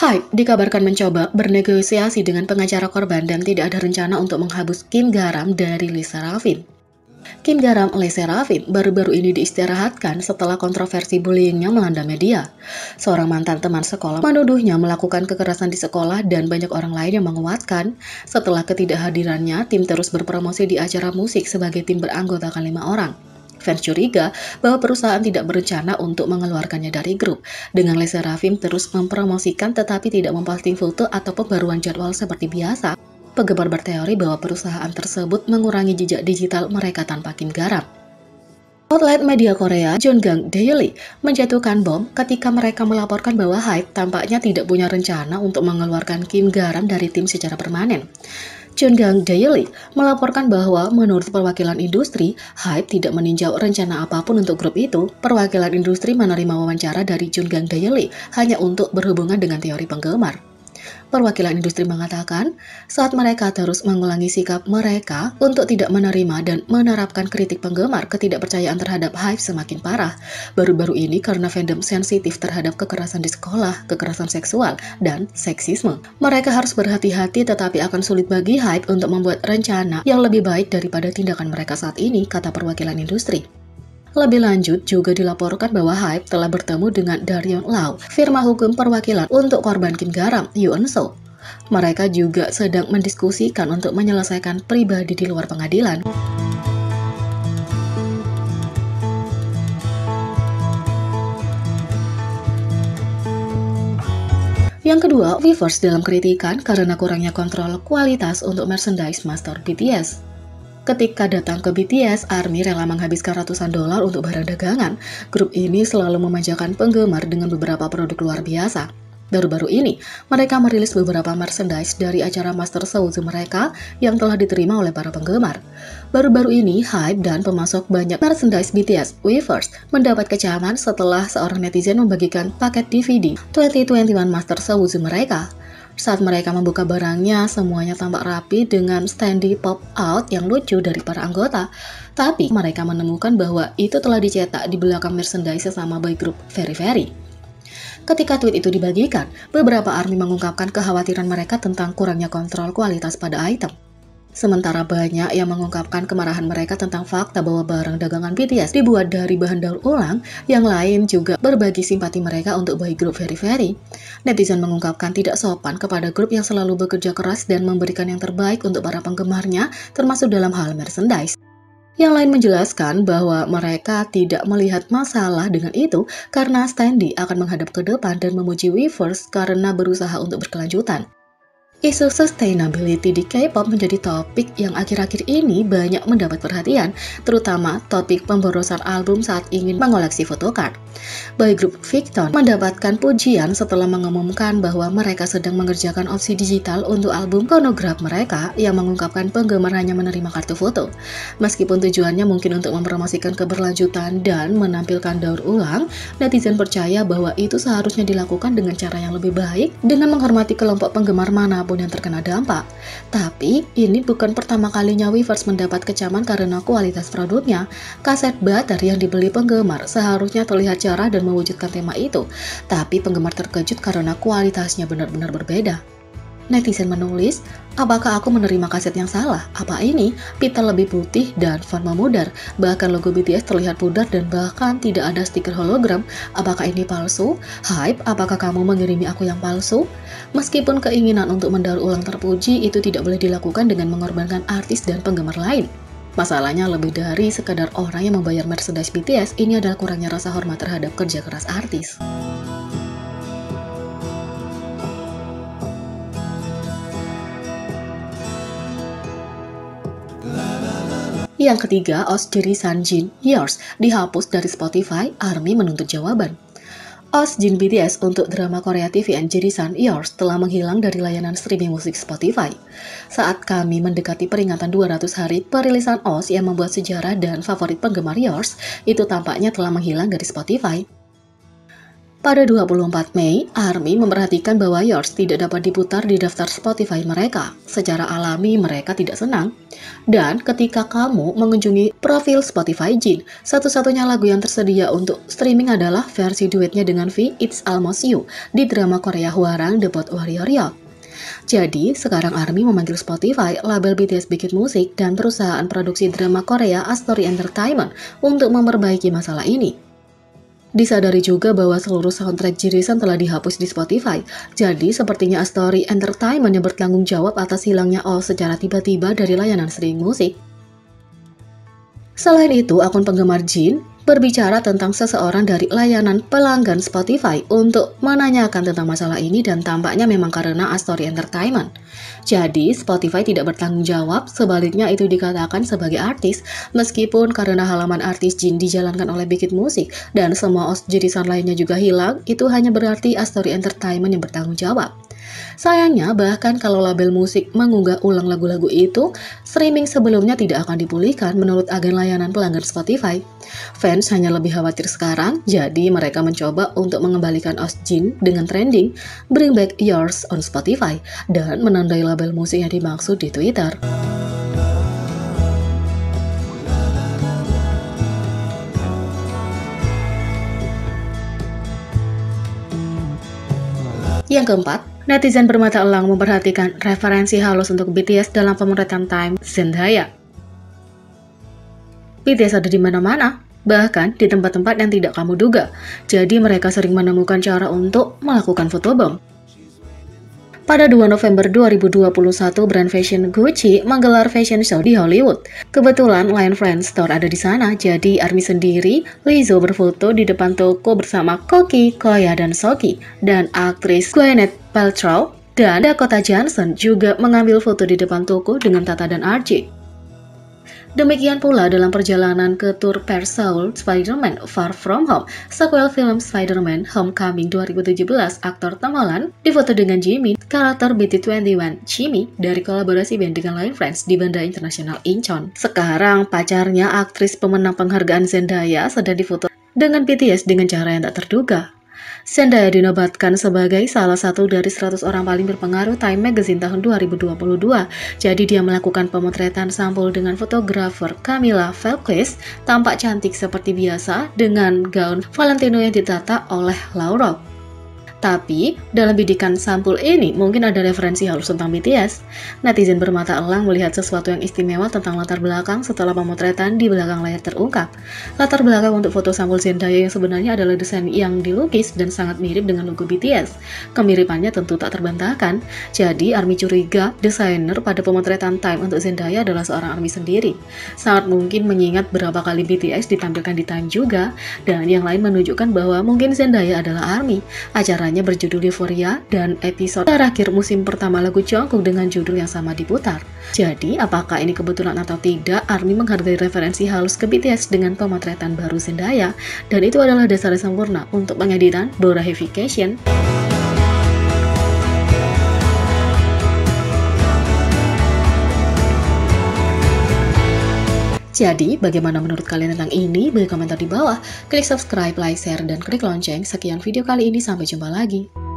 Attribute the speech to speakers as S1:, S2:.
S1: HYBE dikabarkan mencoba bernegosiasi dengan pengacara korban dan tidak ada rencana untuk menghapus Kim Garam dari LE SSERAFIM. Kim Garam LE SSERAFIM baru-baru ini diistirahatkan setelah kontroversi bullyingnya melanda media. Seorang mantan teman sekolah menuduhnya melakukan kekerasan di sekolah dan banyak orang lain yang menguatkan. Setelah ketidakhadirannya, tim terus berpromosi di acara musik sebagai tim beranggotakan 5 orang. Fans curiga bahwa perusahaan tidak berencana untuk mengeluarkannya dari grup. Dengan LE SSERAFIM terus mempromosikan tetapi tidak memposting foto atau pembaruan jadwal seperti biasa, penggemar berteori bahwa perusahaan tersebut mengurangi jejak digital mereka tanpa Kim Garam. Outlet media Korea Jongang Daily menjatuhkan bom ketika mereka melaporkan bahwa HYBE tampaknya tidak punya rencana untuk mengeluarkan Kim Garam dari tim secara permanen. Jongang Daily melaporkan bahwa menurut perwakilan industri, HYBE tidak meninjau rencana apapun untuk grup itu. Perwakilan industri menerima wawancara dari Jongang Daily hanya untuk berhubungan dengan teori penggemar. Perwakilan industri mengatakan, saat mereka terus mengulangi sikap mereka untuk tidak menerima dan menerapkan kritik penggemar, ketidakpercayaan terhadap HYBE semakin parah. Baru-baru ini karena fandom sensitif terhadap kekerasan di sekolah, kekerasan seksual, dan seksisme. Mereka harus berhati-hati tetapi akan sulit bagi HYBE untuk membuat rencana yang lebih baik daripada tindakan mereka saat ini, kata perwakilan industri. Lebih lanjut, juga dilaporkan bahwa HYBE telah bertemu dengan Darion Lau, firma hukum perwakilan untuk korban Kim Garam, Yoon So. Mereka juga sedang mendiskusikan untuk menyelesaikan pribadi di luar pengadilan. Yang kedua, Weverse dalam kritikan karena kurangnya kontrol kualitas untuk merchandise master BTS. Ketika datang ke BTS, ARMY rela menghabiskan ratusan dolar untuk barang dagangan. Grup ini selalu memanjakan penggemar dengan beberapa produk luar biasa. Baru-baru ini, mereka merilis beberapa merchandise dari acara Master Shows mereka yang telah diterima oleh para penggemar. Baru-baru ini, HYBE dan pemasok banyak merchandise BTS, Weverse, mendapat kecaman setelah seorang netizen membagikan paket DVD 2021 Master Shows mereka. Saat mereka membuka barangnya, semuanya tampak rapi dengan standee pop-out yang lucu dari para anggota. Tapi mereka menemukan bahwa itu telah dicetak di belakang merchandise sesama boy group Very Very. Ketika tweet itu dibagikan, beberapa ARMY mengungkapkan kekhawatiran mereka tentang kurangnya kontrol kualitas pada item. Sementara banyak yang mengungkapkan kemarahan mereka tentang fakta bahwa barang dagangan BTS dibuat dari bahan daur ulang, yang lain juga berbagi simpati mereka untuk boy group Very Very. Netizen mengungkapkan tidak sopan kepada grup yang selalu bekerja keras dan memberikan yang terbaik untuk para penggemarnya, termasuk dalam hal merchandise. Yang lain menjelaskan bahwa mereka tidak melihat masalah dengan itu karena standee akan menghadap ke depan dan memuji Weverse karena berusaha untuk berkelanjutan. Isu sustainability di K-pop menjadi topik yang akhir-akhir ini banyak mendapat perhatian, terutama topik pemborosan album saat ingin mengoleksi photocard. Boy group Victon mendapatkan pujian setelah mengumumkan bahwa mereka sedang mengerjakan opsi digital untuk album Chronograph mereka yang mengungkapkan penggemar hanya menerima kartu foto. Meskipun tujuannya mungkin untuk mempromosikan keberlanjutan dan menampilkan daur ulang, netizen percaya bahwa itu seharusnya dilakukan dengan cara yang lebih baik dengan menghormati kelompok penggemar manapun yang terkena dampak. Tapi, ini bukan pertama kalinya Weverse mendapat kecaman karena kualitas produknya. Kaset butter yang dibeli penggemar seharusnya terlihat cerah dan mewujudkan tema itu, tapi penggemar terkejut karena kualitasnya benar-benar berbeda. Netizen menulis, apakah aku menerima kaset yang salah? Apa ini? Pita lebih putih dan font memudar. Bahkan logo BTS terlihat pudar dan bahkan tidak ada stiker hologram. Apakah ini palsu? HYBE, apakah kamu mengirimi aku yang palsu? Meskipun keinginan untuk mendaur ulang terpuji, itu tidak boleh dilakukan dengan mengorbankan artis dan penggemar lain. Masalahnya lebih dari sekadar orang yang membayar merchandise BTS, ini adalah kurangnya rasa hormat terhadap kerja keras artis. Yang ketiga, OZ Jirisan Jin Yours dihapus dari Spotify, ARMY menuntut jawaban. OZ Jin BTS untuk drama Korea TVN Jirisan Yours telah menghilang dari layanan streaming musik Spotify. Saat kami mendekati peringatan 200 hari perilisan OZ yang membuat sejarah dan favorit penggemar Yours, itu tampaknya telah menghilang dari Spotify. Pada 24 Mei, ARMY memperhatikan bahwa Yours tidak dapat diputar di daftar Spotify mereka. Secara alami mereka tidak senang. Dan ketika kamu mengunjungi profil Spotify Jin, satu-satunya lagu yang tersedia untuk streaming adalah versi duetnya dengan V, It's Almost You, di drama Korea Hwarang The Boat Warrior. Jadi, sekarang ARMY memanggil Spotify, label BTS bikin musik, dan perusahaan produksi drama Korea Astory Entertainment untuk memperbaiki masalah ini. Disadari juga bahwa seluruh soundtrack Jirisan telah dihapus di Spotify, jadi sepertinya Astory Entertainment yang bertanggung jawab atas hilangnya all secara tiba-tiba dari layanan streaming musik. Selain itu, akun penggemar Jin berbicara tentang seseorang dari layanan pelanggan Spotify untuk menanyakan tentang masalah ini dan tampaknya memang karena Astory Entertainment. Jadi, Spotify tidak bertanggung jawab, sebaliknya itu dikatakan sebagai artis, meskipun karena halaman artis Jin dijalankan oleh Big Hit Music dan semua jirisan lainnya juga hilang, itu hanya berarti Astory Entertainment yang bertanggung jawab. Sayangnya, bahkan kalau label musik mengunggah ulang lagu-lagu itu, streaming sebelumnya tidak akan dipulihkan menurut agen layanan pelanggan Spotify. Fans hanya lebih khawatir sekarang, jadi mereka mencoba untuk mengembalikan OST Jin dengan trending Bring Back Yours on Spotify dan menandai label musik yang dimaksud di Twitter. Yang keempat, netizen bermata elang memperhatikan referensi halus untuk BTS dalam pemotretan Time Zendaya. BTS ada di mana-mana, bahkan di tempat-tempat yang tidak kamu duga. Jadi mereka sering menemukan cara untuk melakukan photobomb. Pada 2 November 2021, brand fashion Gucci menggelar fashion show di Hollywood. Kebetulan Lion Friends Store ada di sana, jadi ARMY sendiri, Lizzo berfoto di depan toko bersama Koki, Koya, dan Soki. Dan aktris Gwyneth Paltrow dan Dakota Johnson juga mengambil foto di depan toko dengan Tata dan RJ. Demikian pula dalam perjalanan ke tour per Seoul Spider-Man Far From Home, sequel film Spider-Man Homecoming 2017, aktor Tom Holland difoto dengan Jimin, karakter BT21 Jimmy dari kolaborasi band dengan Lion Friends di Bandara Internasional Incheon. Sekarang pacarnya, aktris pemenang penghargaan Zendaya, sedang difoto dengan BTS dengan cara yang tak terduga. Zendaya dinobatkan sebagai salah satu dari 100 orang paling berpengaruh Time Magazine tahun 2022. Jadi dia melakukan pemotretan sampul dengan fotografer Camilla Velquez, tampak cantik seperti biasa dengan gaun Valentino yang ditata oleh Laura. Tapi, dalam bidikan sampul ini mungkin ada referensi halus tentang BTS. Netizen bermata elang melihat sesuatu yang istimewa tentang latar belakang setelah pemotretan di belakang layar terungkap. Latar belakang untuk foto sampul Zendaya yang sebenarnya adalah desain yang dilukis dan sangat mirip dengan logo BTS. Kemiripannya tentu tak terbantahkan. Jadi, ARMY curiga desainer pada pemotretan Time untuk Zendaya adalah seorang ARMY sendiri. Sangat mungkin mengingat berapa kali BTS ditampilkan di Time juga, dan yang lain menunjukkan bahwa mungkin Zendaya adalah ARMY. Acaranya berjudul Euphoria dan episode terakhir musim pertama lagu Jungkook dengan judul yang sama diputar. Jadi, apakah ini kebetulan atau tidak, ARMY menghargai referensi halus ke BTS dengan pemotretan baru Zendaya, dan itu adalah dasar sempurna untuk pengeditan Borahification. Jadi, bagaimana menurut kalian tentang ini? Beri komentar di bawah, klik subscribe, like, share, dan klik lonceng. Sekian video kali ini, sampai jumpa lagi.